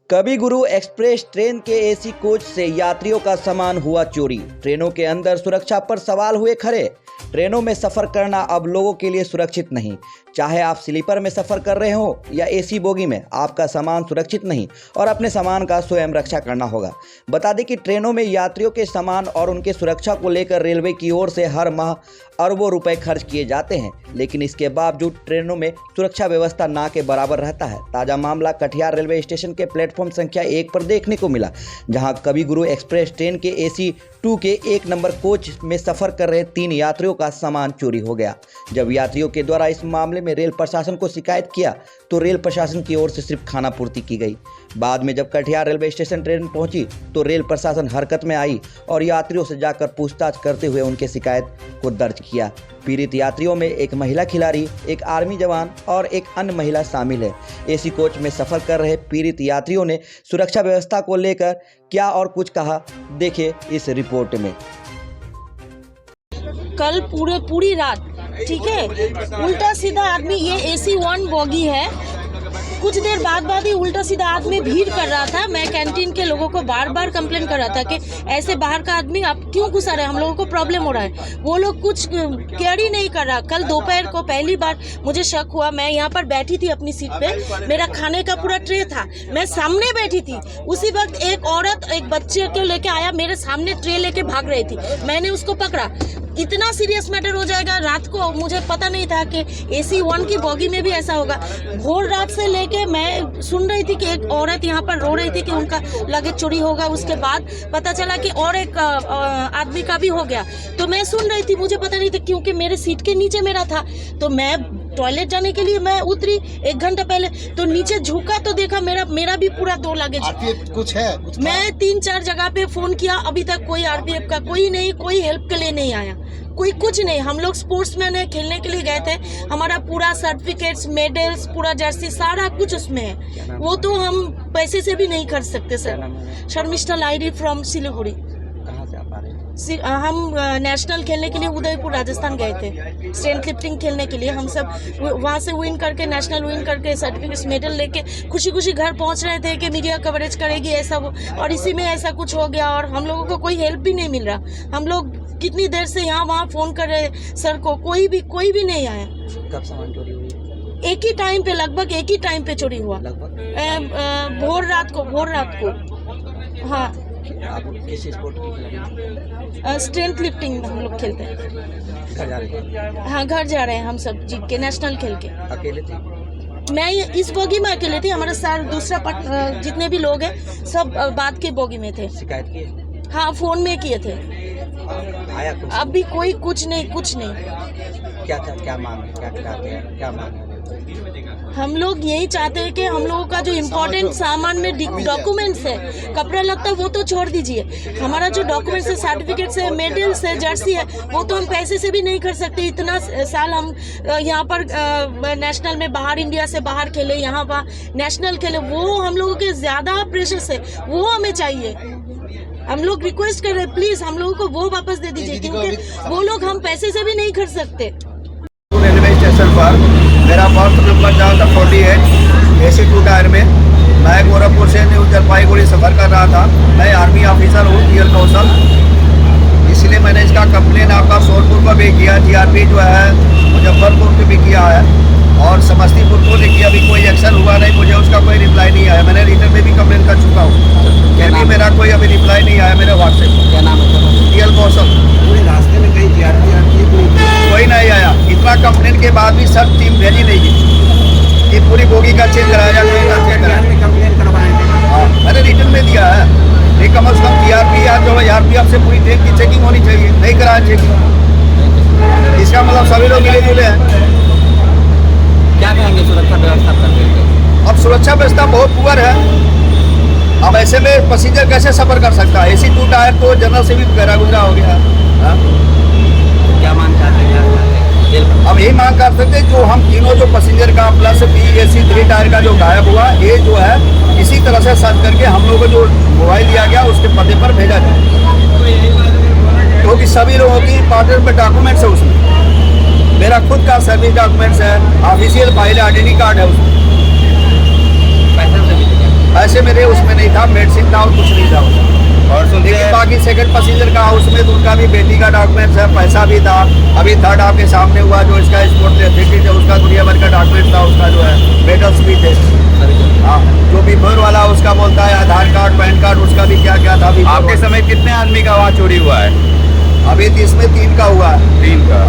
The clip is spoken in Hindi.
कवि गुरु एक्सप्रेस ट्रेन के एसी कोच से यात्रियों का सामान हुआ चोरी। ट्रेनों के अंदर सुरक्षा पर सवाल हुए खड़े। ट्रेनों में सफ़र करना अब लोगों के लिए सुरक्षित नहीं। चाहे आप स्लीपर में सफ़र कर रहे हो या एसी बोगी में, आपका सामान सुरक्षित नहीं और अपने सामान का स्वयं रक्षा करना होगा। बता दें कि ट्रेनों में यात्रियों के सामान और उनके सुरक्षा को लेकर रेलवे की ओर से हर माह अरबों रुपए खर्च किए जाते हैं, लेकिन इसके बावजूद ट्रेनों में सुरक्षा व्यवस्था ना के बराबर रहता है। ताज़ा मामला कटिहार रेलवे स्टेशन के प्लेटफॉर्म संख्या 1 पर देखने को मिला, जहां कवि गुरु एक्सप्रेस ट्रेन के एसी 2 के 1 नंबर कोच में सफ़र कर रहे 3 यात्रियों का सामान चोरी हो गया। जब यात्रियों के द्वारा इस मामले में रेल प्रशासन को शिकायत किया तो रेल प्रशासन की ओर से सिर्फ खाना पूर्ति की गई। बाद में जब कटिहार रेलवे स्टेशन ट्रेन पहुंची तो रेल प्रशासन हरकत में आई और यात्रियों से जाकर पूछताछ करते हुए उनके शिकायत को दर्ज किया। पीड़ित यात्रियों में एक महिला खिलाड़ी, एक आर्मी जवान और एक अन्य महिला शामिल है। एसी कोच में सफर कर रहे पीड़ित यात्रियों ने सुरक्षा व्यवस्था को लेकर क्या और कुछ कहा, देखिए इस रिपोर्ट में। कल पूरी रात, ठीक है, उल्टा सीधा आदमी, ये एसी 1 बोगी है, कुछ देर बाद ही उल्टा सीधा आदमी भीड़ कर रहा था। मैं कैंटीन के लोगों को बार बार कंप्लेन कर रहा था कि ऐसे बाहर का आदमी आप क्यों घुसा रहे हैं, हम लोगों को प्रॉब्लम हो रहा है। वो लोग कुछ केयर ही नहीं कर रहा। कल दोपहर को पहली बार मुझे शक हुआ। मैं यहाँ पर बैठी थी अपनी सीट पे, मेरा खाने का पूरा ट्रे था, मैं सामने बैठी थी। उसी वक्त एक औरत एक बच्चे को लेके आया, मेरे सामने ट्रे लेके भाग रही थी। मैंने उसको पकड़ा। इतना सीरियस मैटर हो जाएगा रात को, मुझे पता नहीं था कि एसी 1 की बोगी में भी ऐसा होगा। भोर रात से लेके मैं सुन रही थी कि एक औरत यहाँ पर रो रही थी कि उनका लगेज चोरी होगा। उसके बाद पता चला कि और एक आदमी का भी हो गया। तो मैं सुन रही थी, मुझे पता नहीं था क्योंकि मेरे सीट के नीचे मेरा था। तो मैं टॉयलेट जाने के लिए मैं उतरी 1 घंटा पहले, तो नीचे झुका तो देखा मेरा भी पूरा 2 लगेज। कुछ है मैं 3-4 जगह पे फोन किया, अभी तक कोई आरपीएफ का कोई नहीं, कोई हेल्प के लिए नहीं आया, कोई कुछ नहीं। हम लोग स्पोर्ट्समैन है, खेलने के लिए गए थे, हमारा पूरा सर्टिफिकेट्स, मेडल्स, पूरा जर्सी, सारा कुछ उसमें है। वो तो हम पैसे से भी नहीं खरीद सकते सर। शर्मिष्ठा लाइडी फ्रॉम सिलीगुड़ी। हम नेशनल खेलने के लिए उदयपुर राजस्थान गए थे, स्ट्रेंथ लिफ्टिंग खेलने के लिए। हम सब वहाँ से विन करके, नेशनल विन करके, सर्टिफिकेट्स, मेडल लेके खुशी खुशी घर पहुँच रहे थे कि मीडिया कवरेज करेगी ऐसा वो, और इसी में ऐसा कुछ हो गया और हम लोगों को कोई हेल्प भी नहीं मिल रहा। हम लोग कितनी देर से यहाँ वहाँ फोन कर रहे सर को, कोई भी नहीं आया। कब सामान चोरी हुई? एक ही टाइम पे, लगभग एक ही टाइम पे चोरी हुआ, भोर रात को। हाँ, आप किस स्पोर्ट की खिलाड़ी? स्ट्रेंथ लिफ्टिंग हम लोग खेलते हैं। घर जा रहे हैं? हाँ, घर जा रहे हैं हम सब जीत के, नेशनल खेल के। अकेले थे? मैं इस बोगी में अकेले थी, हमारे साथ दूसरा जितने भी लोग हैं सब बाद के बोगी में थे। शिकायत की? हाँ, फोन में किए थे। आया कुछ? अभी कोई कुछ नहीं। क्या मांग है, क्या चाहते हैं, क्या मांग है? हम लोग यही चाहते हैं कि हम लोगों का जो इम्पोर्टेंट सामान में डॉक्यूमेंट्स है, कपड़ा लगता है वो तो छोड़ दीजिए, हमारा जो डॉक्यूमेंट्स है, सर्टिफिकेट्स है, मेडल्स है, जर्सी है, वो तो हम पैसे से भी नहीं कर सकते। इतना साल हम यहाँ पर नेशनल में बाहर, इंडिया से बाहर खेले, यहाँ वहाँ नेशनल खेले, वो हम लोगों के ज़्यादा प्रेशर से वो हमें चाहिए। हम लोग रिक्वेस्ट कर रहे हैं, प्लीज़ हम लोगों को वो वापस दे दीजिए, क्योंकि वो लोग हम पैसे से भी नहीं खरीद सकते। रेलवे स्टेशन पर मेरा बर्थ नंबर था 48 एसी 2 टायर में। मैं गोरखपुर से न्यू जलपाईगुड़ी सफ़र कर रहा था। मैं आर्मी ऑफिसर हूँ, टीएल कौशल, इसलिए मैंने इसका कंप्लेन आपका सोनपुर को भी किया, जीआरपी जो है मुजफ्फरपुर को भी किया है और समस्तीपुर को नहीं किया। अभी कोई एक्शन हुआ नहीं, मुझे उसका कोई रिप्लाई नहीं आया। मैंने रिटर्न में भी कंप्लेन कर चुका हूँ, फिर भी मेरा कोई अभी रिप्लाई नहीं आया मेरे व्हाट्सएप पर। क्या नाम है? टीएल कौशल। पूरे रास्ते में कहीं जीआरपी कोई नहीं आया। इतना कंप्लेन के बाद भी सब टीम भेजी नहीं गई कि पूरी बोगी का चेक कराया जाए, कोई का चेक कराया। कंप्लेन करवाए थे। मैंने रिटर्न में दिया है, नहीं कम से कम जीआरपी या जो है आरपीएफ से पूरी ट्रेन की चेकिंग होनी चाहिए, नहीं कराया चेकिंग। इसका मतलब सभी लोग मिले जुले हैं। क्या कहेंगे सुरक्षा व्यवस्था पर? अब सुरक्षा व्यवस्था बहुत पुअर है। अब ऐसे में पैसेंजर कैसे सफर कर सकता है? एसी 2 टायर तो जनरल से भी गहरा गुजरा हो गया। क्या मांग चाहते हैं? अब यही मांग कर सकते जो हम तीनों जो पैसेंजर का प्लस एसी 3 टायर का जो गायब हुआ, ये जो है इसी तरह से सर्च करके हम लोगों को जो मोबाइल दिया गया उसके पते पर भेजा जाए, क्योंकि सभी लोगों की इंपॉर्टेंट में डॉक्यूमेंट्स है उसमें। मेरा खुद का सर्विस डॉक्यूमेंट्स है, ऑफिशियल फाइल आइडेंटिटी कार्ड है उसमें। पैसे मेरे उस नहीं था, मेडिसिन था और कुछ नहीं था उसका। और सुनते लेकिन हैं बाकी सेकंड पैसेंजर का उसमें तो उनका भी बेटी का डॉक्यूमेंट्स है, पैसा भी था। अभी थर्ड आपके सामने हुआ जो इसका स्पोर्ट एथलीट है उसका दुनिया भर का डॉक्यूमेंट था, उसका जो है मेडल्स भी थे। हाँ, जो बीफोर वाला उसका बोलता है आधार कार्ड पैन कार्ड, उसका भी क्या क्या था। आपके समय कितने आदमी का वहाँ चोरी हुआ है? अभी तो इसमें 3 का हुआ है। 3 का।